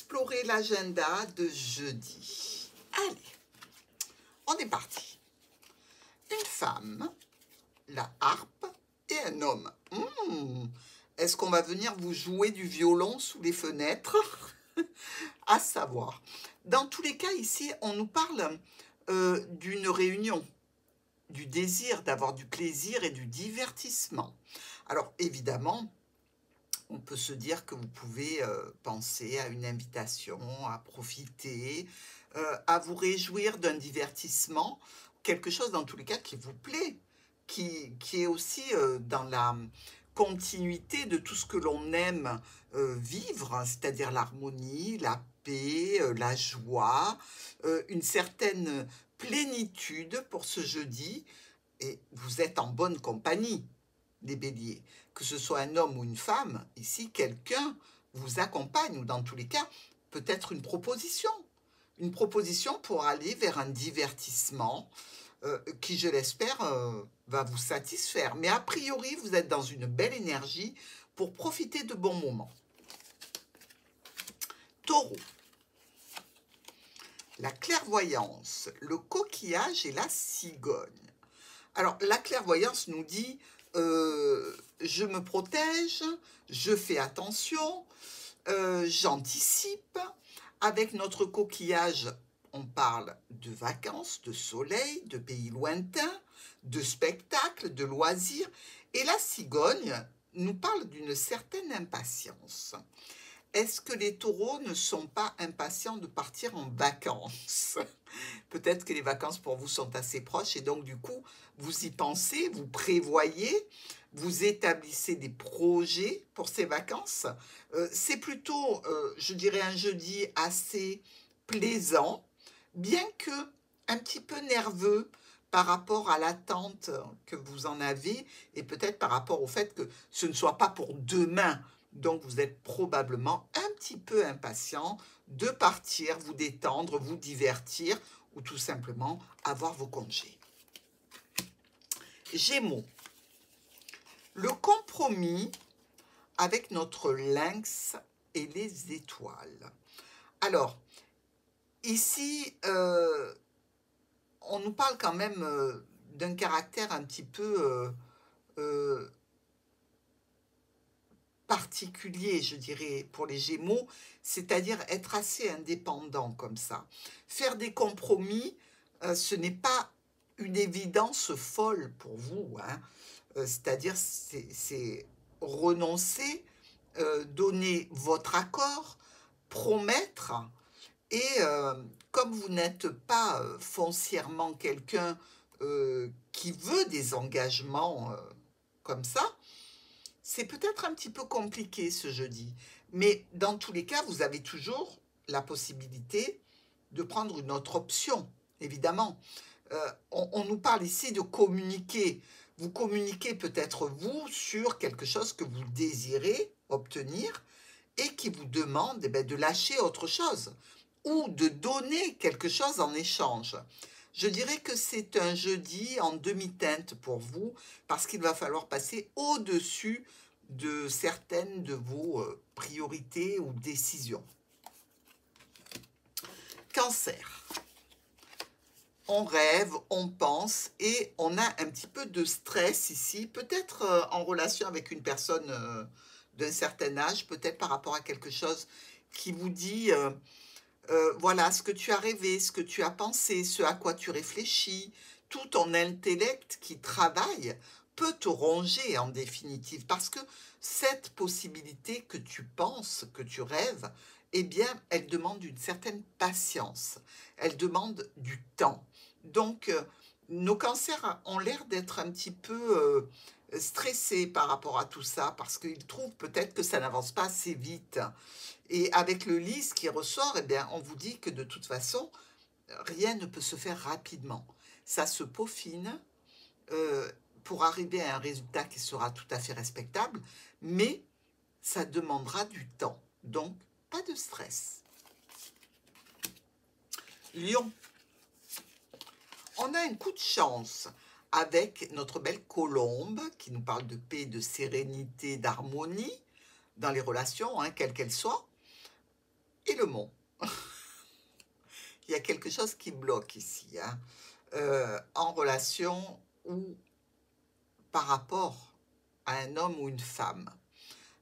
explorer l'agenda de jeudi. Allez, on est parti. Une femme, la harpe et un homme. Est-ce qu'on va venir vous jouer du violon sous les fenêtres? À savoir. Dans tous les cas, ici, on nous parle d'une réunion, du désir d'avoir du plaisir et du divertissement. Alors, évidemment, on peut se dire que vous pouvez penser à une invitation, à profiter, à vous réjouir d'un divertissement, quelque chose dans tous les cas qui vous plaît, qui est aussi dans la continuité de tout ce que l'on aime vivre, c'est-à-dire l'harmonie, la paix, la joie, une certaine plénitude pour ce jeudi, et vous êtes en bonne compagnie, les béliers. Que ce soit un homme ou une femme, ici, quelqu'un vous accompagne, ou dans tous les cas, peut-être une proposition pour aller vers un divertissement qui, je l'espère, va vous satisfaire. Mais a priori, vous êtes dans une belle énergie pour profiter de bons moments. Taureau. La clairvoyance, le coquillage et la cigogne. Alors, la clairvoyance nous dit je me protège, je fais attention, j'anticipe. Avec notre coquillage, on parle de vacances, de soleil, de pays lointains, de spectacles, de loisirs. Et la cigogne nous parle d'une certaine impatience. Est-ce que les taureaux ne sont pas impatients de partir en vacances? Peut-être que les vacances pour vous sont assez proches et donc du coup, vous y pensez, vous prévoyez, vous établissez des projets pour ces vacances. C'est plutôt, je dirais, un jeudi assez plaisant, bien que un petit peu nerveux par rapport à l'attente que vous en avez et peut-être par rapport au fait que ce ne soit pas pour demain. Donc, vous êtes probablement un petit peu impatient de partir, vous détendre, vous divertir ou tout simplement avoir vos congés. Gémeaux. Le compromis avec notre lynx et les étoiles. Alors, ici, on nous parle quand même d'un caractère un petit peu particulier, je dirais, pour les Gémeaux, c'est-à-dire être assez indépendant comme ça. Faire des compromis, ce n'est pas une évidence folle pour vous, hein. C'est-à-dire, c'est renoncer, donner votre accord, promettre, et comme vous n'êtes pas foncièrement quelqu'un qui veut des engagements comme ça, c'est peut-être un petit peu compliqué ce jeudi. Mais dans tous les cas, vous avez toujours la possibilité de prendre une autre option, évidemment. On nous parle ici de communiquer. Vous communiquez peut-être vous sur quelque chose que vous désirez obtenir et qui vous demande de lâcher autre chose ou de donner quelque chose en échange. Je dirais que c'est un jeudi en demi-teinte pour vous parce qu'il va falloir passer au-dessus de certaines de vos priorités ou décisions. Cancer. On rêve, on pense et on a un petit peu de stress ici, peut-être en relation avec une personne d'un certain âge, peut-être par rapport à quelque chose qui vous dit voilà ce que tu as rêvé, ce que tu as pensé, ce à quoi tu réfléchis, tout ton intellect qui travaille peut te ronger en définitive, parce que cette possibilité que tu penses, que tu rêves, eh bien, elle demande une certaine patience, elle demande du temps. Donc, nos cancers ont l'air d'être un petit peu stressés par rapport à tout ça, parce qu'ils trouvent peut-être que ça n'avance pas assez vite. Et avec le lys qui ressort, eh bien, on vous dit que de toute façon, rien ne peut se faire rapidement. Ça se peaufine pour arriver à un résultat qui sera tout à fait respectable, mais ça demandera du temps. Donc, pas de stress. Lion. On a un coup de chance avec notre belle colombe qui nous parle de paix, de sérénité, d'harmonie dans les relations, hein, quelles qu'elles soient. Et le mot. Il y a quelque chose qui bloque ici, hein, en relation ou par rapport à un homme ou une femme.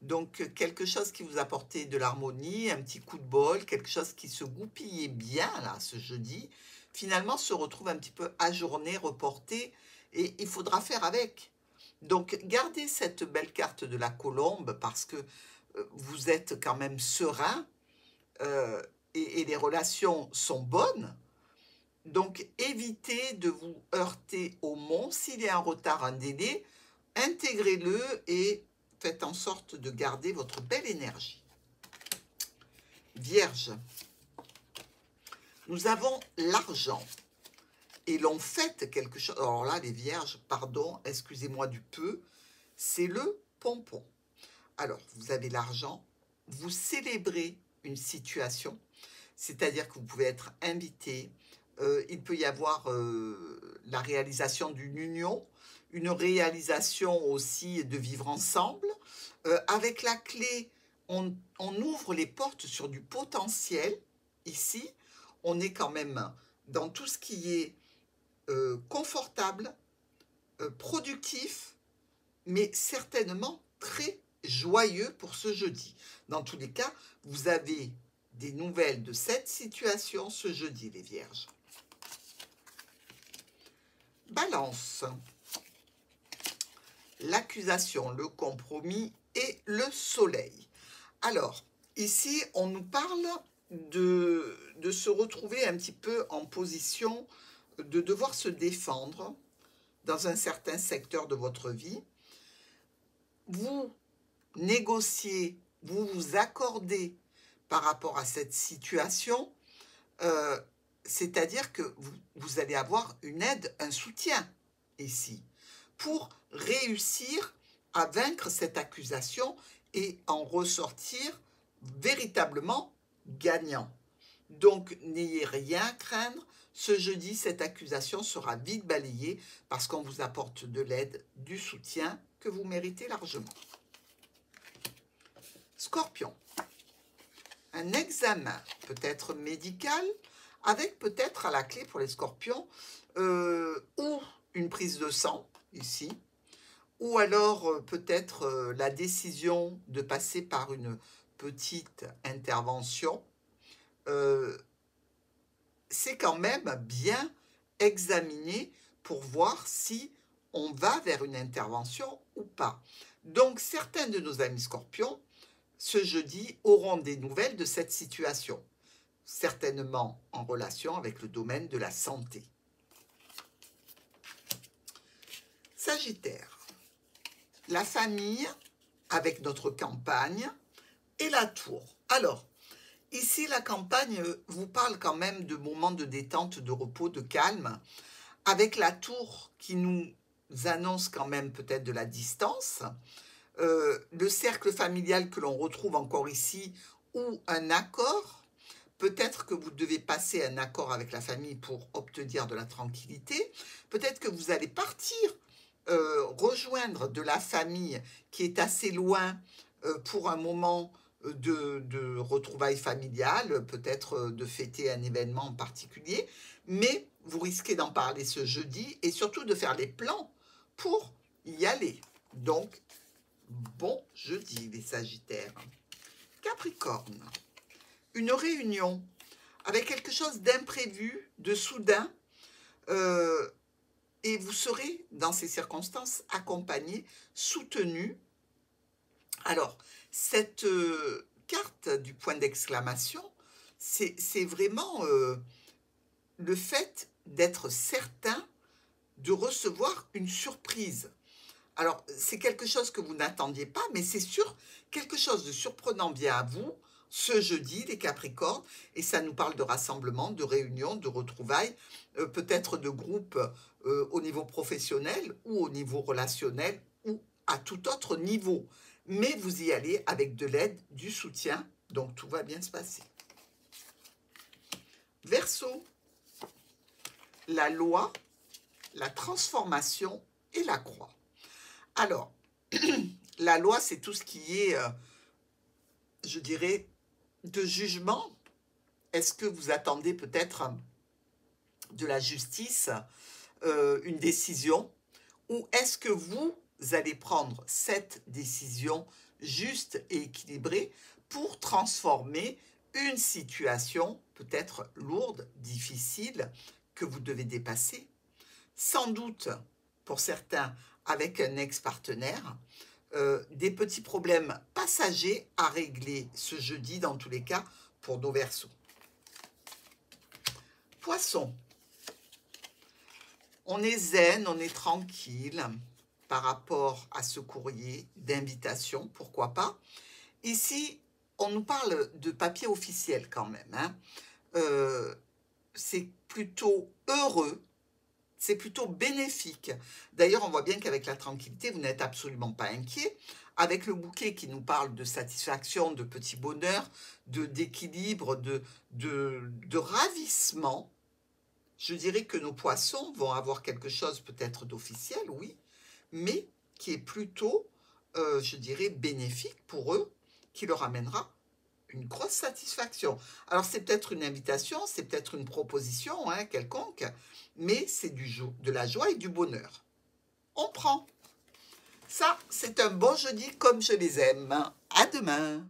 Donc, quelque chose qui vous apportait de l'harmonie, un petit coup de bol, quelque chose qui se goupillait bien, là, ce jeudi, finalement se retrouve un petit peu ajourné, reporté, et il faudra faire avec. Donc, gardez cette belle carte de la colombe parce que vous êtes quand même serein euh, et les relations sont bonnes. Donc, évitez de vous heurter au mont. S'il y a un retard, un délai, intégrez-le et faites en sorte de garder votre belle énergie. Vierge, nous avons l'argent et l'on fête quelque chose. Alors là, les vierges, pardon, excusez-moi du peu, c'est le pompon. Alors, vous avez l'argent, vous célébrez une situation, c'est-à-dire que vous pouvez être invité, il peut y avoir la réalisation d'une union, une réalisation aussi de vivre ensemble. Avec la clé, on ouvre les portes sur du potentiel. Ici, on est quand même dans tout ce qui est confortable, productif, mais certainement très joyeux pour ce jeudi. Dans tous les cas, vous avez des nouvelles de cette situation ce jeudi, les vierges. Balance. L'accusation, le compromis et le soleil. Alors, ici, on nous parle de se retrouver un petit peu en position de devoir se défendre dans un certain secteur de votre vie. Vous négociez, vous vous accordez par rapport à cette situation, c'est-à-dire que vous allez avoir une aide, un soutien ici, pour réussir à vaincre cette accusation et en ressortir véritablement gagnant. Donc, n'ayez rien à craindre. Ce jeudi, cette accusation sera vite balayée parce qu'on vous apporte de l'aide, du soutien que vous méritez largement. Scorpion. Un examen peut-être médical, avec peut-être à la clé pour les scorpions, ou une prise de sang, ici, ou alors peut-être la décision de passer par une petite intervention. C'est quand même bien examiner pour voir si on va vers une intervention ou pas. Donc, certains de nos amis scorpions, ce jeudi, auront des nouvelles de cette situation, certainement en relation avec le domaine de la santé. Sagittaire, la famille avec notre campagne et la tour. Alors, ici, la campagne vous parle quand même de moments de détente, de repos, de calme, avec la tour qui nous annonce quand même peut-être de la distance, le cercle familial que l'on retrouve encore ici, ou un accord. Peut-être que vous devez passer un accord avec la famille pour obtenir de la tranquillité. Peut-être que vous allez partir, rejoindre de la famille qui est assez loin pour un moment de retrouvailles familiales, peut-être de fêter un événement en particulier, mais vous risquez d'en parler ce jeudi et surtout de faire les plans pour y aller. Donc, bon jeudi, les Sagittaires. Capricorne, une réunion avec quelque chose d'imprévu, de soudain, et vous serez, dans ces circonstances, accompagné, soutenu. Alors, cette carte du point d'exclamation, c'est vraiment le fait d'être certain de recevoir une surprise. Alors, c'est quelque chose que vous n'attendiez pas, mais c'est sûr, quelque chose de surprenant vient à vous ce jeudi, les Capricornes, et ça nous parle de rassemblement, de réunion, de retrouvailles, peut-être de groupes au niveau professionnel ou au niveau relationnel ou à tout autre niveau. Mais vous y allez avec de l'aide, du soutien, donc tout va bien se passer. Verseau, la loi, la transformation et la croix. Alors, la loi, c'est tout ce qui est, je dirais, de jugement, est-ce que vous attendez peut-être de la justice une décision, ou est-ce que vous allez prendre cette décision juste et équilibrée pour transformer une situation peut-être lourde, difficile, que vous devez dépasser, sans doute pour certains avec un ex-partenaire, des petits problèmes passagers à régler ce jeudi dans tous les cas pour nos Verseaux. Poisson, on est zen, on est tranquille par rapport à ce courrier d'invitation, pourquoi pas. Ici, on nous parle de papier officiel quand même, hein. C'est plutôt heureux, c'est plutôt bénéfique. D'ailleurs, on voit bien qu'avec la tranquillité, vous n'êtes absolument pas inquiet. Avec le bouquet qui nous parle de satisfaction, de petit bonheur, d'équilibre, de ravissement, je dirais que nos poissons vont avoir quelque chose peut-être d'officiel, oui, mais qui est plutôt, je dirais, bénéfique pour eux, qui leur amènera une grosse satisfaction. Alors, c'est peut-être une invitation, c'est peut-être une proposition hein, quelconque, mais c'est de la joie et du bonheur. On prend. Ça, c'est un bon jeudi comme je les aime. À demain.